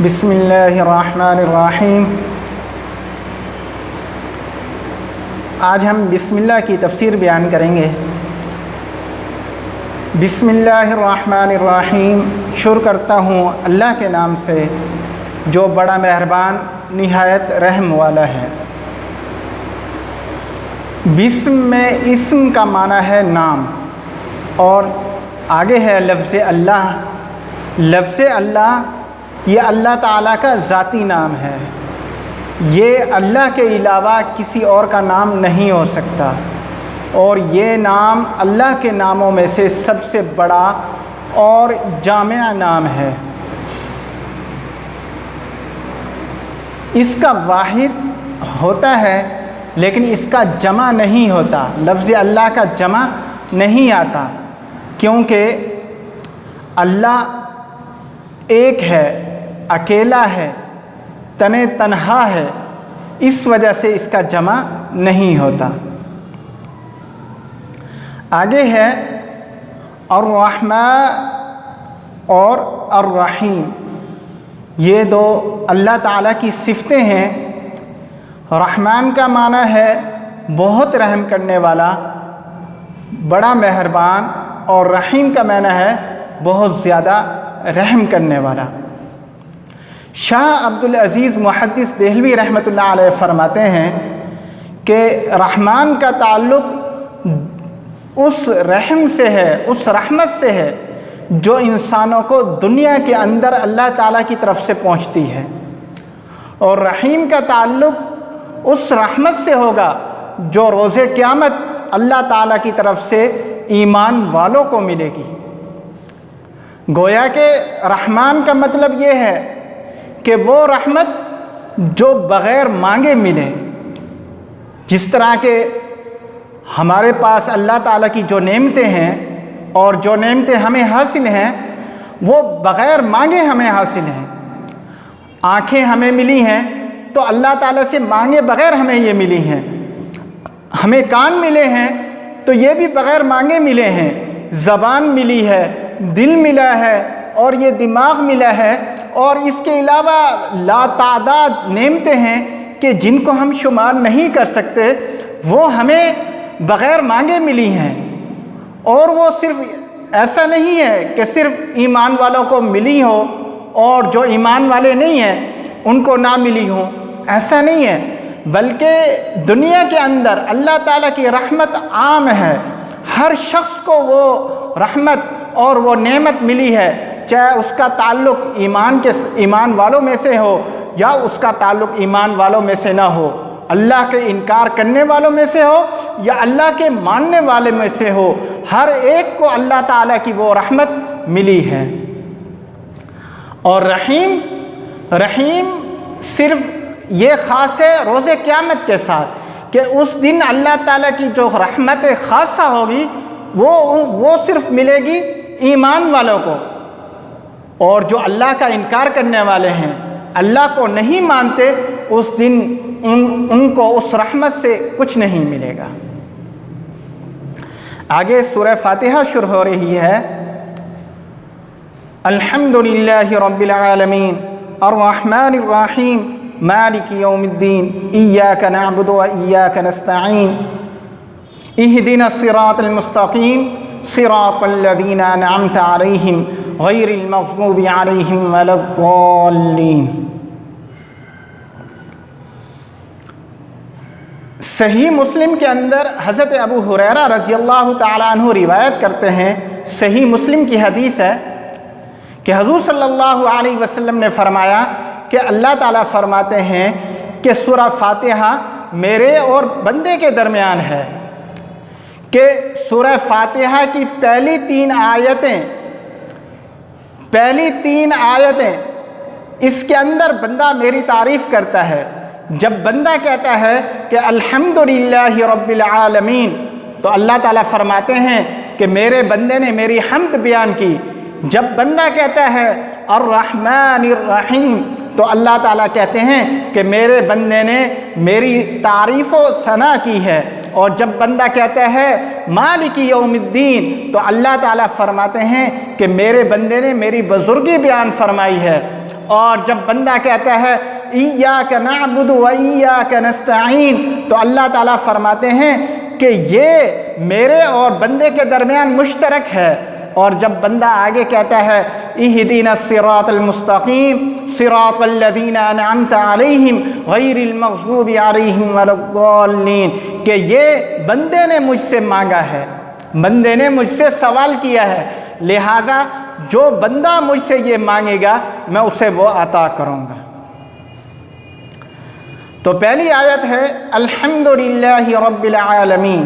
بسم اللہ الرحمن الرحیم۔ آج ہم بسم اللہ کی تفسیر بیان کریں گے۔ بسم اللہ الرحمن الرحیم، شروع کرتا ہوں اللہ کے نام سے جو بڑا مہربان نہایت رحم والا ہے۔ بسم میں اسم کا معنی ہے نام، اور آگے ہے لفظ اللہ۔ لفظ اللہ یہ اللہ تعالیٰ کا ذاتی نام ہے، یہ اللہ کے علاوہ کسی اور کا نام نہیں ہو سکتا، اور یہ نام اللہ کے ناموں میں سے سب سے بڑا اور جامع نام ہے۔ اس کا واحد ہوتا ہے لیکن اس کا جمع نہیں ہوتا، لفظ اللہ کا جمع نہیں آتا، کیونکہ اللہ ایک ہے، اکیلا ہے، تنہا ہے، اس وجہ سے اس کا جمع نہیں ہوتا۔ آگے ہے الرحمن اور الرحیم، یہ دو اللہ تعالیٰ کی صفتیں ہیں۔ رحمان کا معنی ہے بہت رحم کرنے والا، بڑا مہربان، اور رحیم کا معنی ہے بہت زیادہ رحم کرنے والا۔ شاہ عبدالعزیز محدث دہلوی رحمۃ اللہ علیہ فرماتے ہیں کہ رحمان کا تعلق اس رحم سے ہے، اس رحمت سے ہے جو انسانوں کو دنیا کے اندر اللہ تعالیٰ کی طرف سے پہنچتی ہے، اور رحیم کا تعلق اس رحمت سے ہوگا جو روز قیامت اللہ تعالیٰ کی طرف سے ایمان والوں کو ملے گی۔ گویا کہ رحمان کا مطلب یہ ہے کہ وہ رحمت جو بغیر مانگے ملے، جس طرح کہ ہمارے پاس اللہ تعالیٰ کی جو نعمتیں ہیں اور جو نعمتیں ہمیں حاصل ہیں وہ بغیر مانگے ہمیں حاصل ہیں۔ آنکھیں ہمیں ملی ہیں تو اللہ تعالیٰ سے مانگے بغیر ہمیں یہ ملی ہیں، ہمیں کان ملے ہیں تو یہ بھی بغیر مانگے ملے ہیں، زبان ملی ہے، دل ملا ہے، اور یہ دماغ ملا ہے، اور اس کے علاوہ لاتعداد نعمتیں ہیں کہ جن کو ہم شمار نہیں کر سکتے، وہ ہمیں بغیر مانگے ملی ہیں۔ اور وہ صرف ایسا نہیں ہے کہ صرف ایمان والوں کو ملی ہو اور جو ایمان والے نہیں ہیں ان کو نہ ملی ہوں، ایسا نہیں ہے، بلکہ دنیا کے اندر اللہ تعالیٰ کی رحمت عام ہے، ہر شخص کو وہ رحمت اور وہ نعمت ملی ہے، چاہے اس کا تعلق ایمان والوں میں سے ہو یا اس کا تعلق ایمان والوں میں سے نہ ہو، اللہ کے انکار کرنے والوں میں سے ہو یا اللہ کے ماننے والے میں سے ہو، ہر ایک کو اللہ تعالیٰ کی وہ رحمت ملی ہے۔ اور رحیم صرف یہ خاص ہے روز قیامت کے ساتھ کہ اس دن اللہ تعالیٰ کی جو رحمت خاصہ ہوگی وہ صرف ملے گی ایمان والوں کو، اور جو اللہ کا انکار کرنے والے ہیں، اللہ کو نہیں مانتے، اس دن ان کو اس رحمت سے کچھ نہیں ملے گا۔ آگے سورہ فاتحہ شروع ہو رہی ہے۔ الحمدللہ رب العالمین الرحمن الرحیم مالک یوم الدین ایاک نعبد و ایاک نستعین اہدنا الصراط المستقیم صراط الذین انعمت علیہم غیر المغضوب علیہم ولا الضالین۔ صحیح مسلم کے اندر حضرت ابو ہریرہ رضی اللہ تعالیٰ عنہ روایت کرتے ہیں، صحیح مسلم کی حدیث ہے کہ حضور صلی اللہ علیہ وسلم نے فرمایا کہ اللہ تعالیٰ فرماتے ہیں کہ سورہ فاتحہ میرے اور بندے کے درمیان ہے، کہ سورہ فاتحہ کی پہلی تین آیتیں اس کے اندر بندہ میری تعریف کرتا ہے۔ جب بندہ کہتا ہے کہ الحمدللہ رب العالمین، تو اللہ تعالیٰ فرماتے ہیں کہ میرے بندے نے میری حمد بیان کی۔ جب بندہ کہتا ہے الرحمن الرحیم، تو اللہ تعالیٰ کہتے ہیں کہ میرے بندے نے میری تعریف و ثنا کی ہے۔ اور جب بندہ کہتا ہے مالک یوم الدین، تو اللہ تعالیٰ فرماتے ہیں کہ میرے بندے نے میری بزرگی بیان فرمائی ہے۔ اور جب بندہ کہتا ہے ایاک نعبد و ایاک نستعین، تو اللہ تعالیٰ فرماتے ہیں کہ یہ میرے اور بندے کے درمیان مشترک ہے۔ اور جب بندہ آگے کہتا ہے اہدنا الصراط المستقیم صراط الذین انعمت علیہم غیر المغضوب علیہم ولا الضالین، کہ یہ بندے نے مجھ سے مانگا ہے، بندے نے مجھ سے سوال کیا ہے، لہٰذا جو بندہ مجھ سے یہ مانگے گا میں اسے وہ عطا کروں گا۔ تو پہلی آیت ہے الحمدللہ رب العالمین،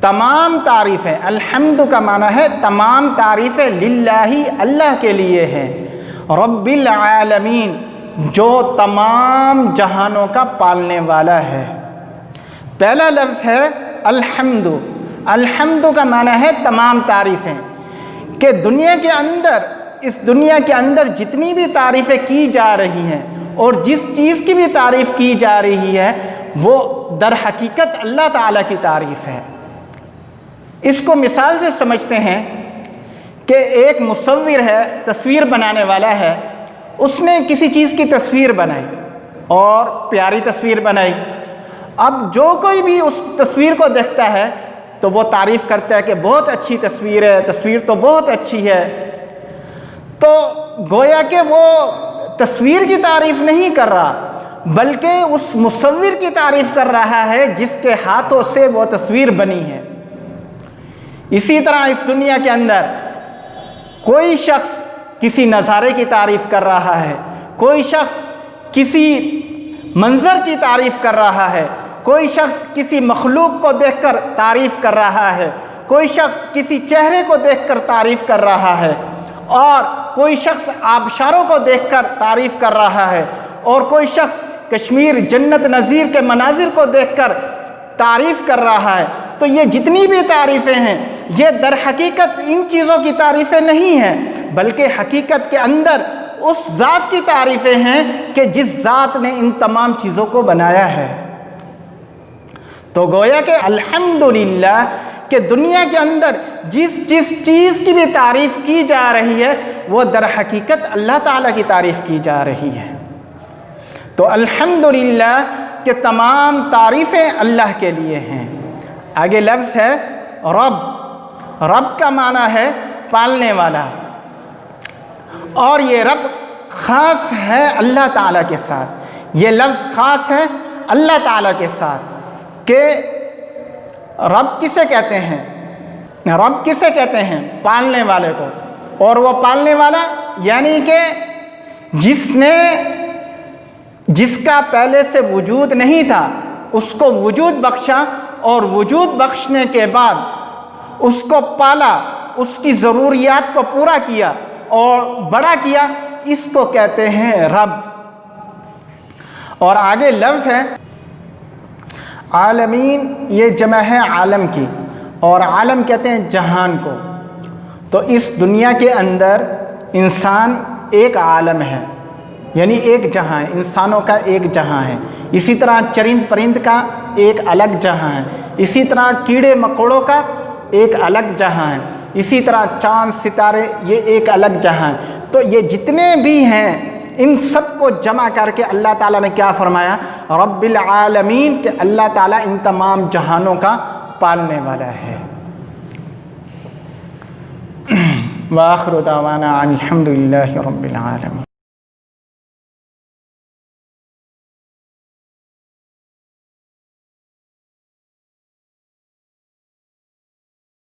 تمام تعریفیں، الحمد کا معنی ہے تمام تعریفیں، للہ اللہ کے لیے ہیں، رب العالمین جو تمام جہانوں کا پالنے والا ہے۔ پہلا لفظ ہے الحمد، الحمد کا معنی ہے تمام تعریفیں، کہ دنیا کے اندر، اس دنیا کے اندر جتنی بھی تعریفیں کی جا رہی ہیں اور جس چیز کی بھی تعریف کی جا رہی ہے وہ در حقیقت اللہ تعالیٰ کی تعریف ہے۔ اس کو مثال سے سمجھتے ہیں کہ ایک مصور ہے، تصویر بنانے والا ہے، اس نے کسی چیز کی تصویر بنائی اور پیاری تصویر بنائی۔ اب جو کوئی بھی اس تصویر کو دیکھتا ہے تو وہ تعریف کرتا ہے کہ بہت اچھی تصویر ہے، تصویر تو بہت اچھی ہے۔ تو گویا کہ وہ تصویر کی تعریف نہیں کر رہا بلکہ اس مصور کی تعریف کر رہا ہے جس کے ہاتھوں سے وہ تصویر بنی ہے۔ اسی طرح اس دنیا کے اندر کوئی شخص کسی نظارے کی تعریف کر رہا ہے، کوئی شخص کسی منظر کی تعریف کر رہا ہے، کوئی شخص کسی مخلوق کو دیکھ کر تعریف کر رہا ہے، کوئی شخص کسی چہرے کو دیکھ کر تعریف کر رہا ہے، اور کوئی شخص آبشاروں کو دیکھ کر تعریف کر رہا ہے، اور کوئی شخص کشمیر جنت نظیر کے مناظر کو دیکھ کر تعریف کر رہا ہے۔ تو یہ جتنی بھی تعریفیں ہیں یہ در حقیقت ان چیزوں کی تعریفیں نہیں ہیں بلکہ حقیقت کے اندر اس ذات کی تعریفیں ہیں کہ جس ذات نے ان تمام چیزوں کو بنایا ہے۔ تو گویا کہ الحمدللہ کہ دنیا کے اندر جس چیز کی بھی تعریف کی جا رہی ہے وہ در حقیقت اللہ تعالیٰ کی تعریف کی جا رہی ہے۔ تو الحمدللہ کہ تمام تعریفیں اللہ کے لیے ہیں۔ آگے لفظ ہے رب، رب کا معنی ہے پالنے والا، اور یہ رب خاص ہے اللہ تعالیٰ کے ساتھ، یہ لفظ خاص ہے اللہ تعالیٰ کے ساتھ کہ رب کسے کہتے ہیں؟ رب کسے کہتے ہیں؟ پالنے والے کو، اور وہ پالنے والا یعنی کہ جس کا پہلے سے وجود نہیں تھا اس کو وجود بخشا، اور وجود بخشنے کے بعد اس کو پالا، اس کی ضروریات کو پورا کیا اور بڑا کیا، اس کو کہتے ہیں رب۔ اور آگے لفظ ہے عالمین، یہ جمع ہے عالم کی، اور عالم کہتے ہیں جہان کو۔ تو اس دنیا کے اندر انسان ایک عالم ہے، یعنی ایک جہاں ہے، انسانوں کا ایک جہاں ہے۔ اسی طرح چرند پرند کا ایک الگ جہاں ہے، اسی طرح کیڑے مکوڑوں کا ایک الگ جہاں ہے، اسی طرح چاند ستارے یہ ایک الگ جہاں ہے۔ تو یہ جتنے بھی ہیں ان سب کو جمع کر کے اللہ تعالیٰ نے کیا فرمایا؟ رب العالمین، کہ اللہ تعالیٰ ان تمام جہانوں کا پالنے والا ہے۔ وآخر دعوانا الحمدللہ رب العالمین۔